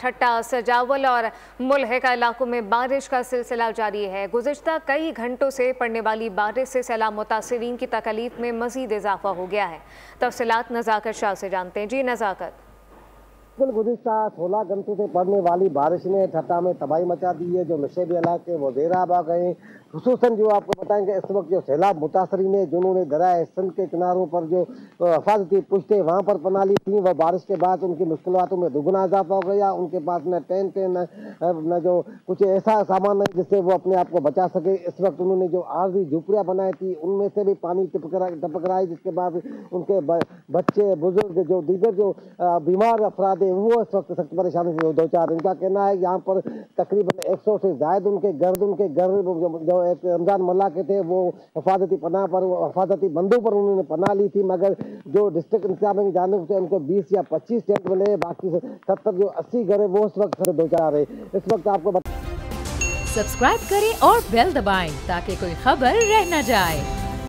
ठट्टा, सजावल और मुल्हिका इलाकों में बारिश का सिलसिला जारी है। गुज़िश्ता कई घंटों से पड़ने वाली बारिश से सैलाब मुतासिरीन की तकलीफ में मज़ीद इजाफा हो गया है। तफसीलात नज़ाकत शाह से जानते हैं। जी नज़ाकत। गुज़िश्ता 16 घंटों से पड़ने वाली बारिश ने ठट्टा में तबाही मचा दी है। जो नशेबी इलाके वो ज़ेराब आ गए। खुसूसन जो आपको बताएंगे इस वक्त जो सैलाब मुतासरीन है जिन्होंने दरिया सिंध के किनारों पर जो हिफाजती पुश्तें वहाँ पर पना ली थी, वह बारिश के बाद उनकी मुश्किलातों में दुगना इजाफा हो गया। उनके पास न टेंट है न जो कुछ ऐसा सामान है जिससे वो अपने आप को बचा सके। इस वक्त उन्होंने जो आर्जी झुपड़ियाँ बनाई थी उनमें से भी पानी टपक रहा है, जिसके बाद उनके बच्चे बुजुर्ग जो दीगर जो बीमार अफराद है वो इस वक्त सख्त परेशानी से दो चार। इनका कहना है यहाँ पर तकरीबन 100 से ज्यादा उनके घर जो एक रमजान मल्ला के थे वो हिफाजती पनाह पर हिफाजती बंदों पर उन्होंने पनाह ली थी, मगर जो डिस्ट्रिक्ट इंतजामिया की जानिब से उनको 20 या 25 टेंट मिले। बाकी 70 जो 80 घर है वो इस वक्त दो चार है। इस वक्त आपको सब्सक्राइब करें और बेल दबाएं ताकि कोई खबर रह न जाए।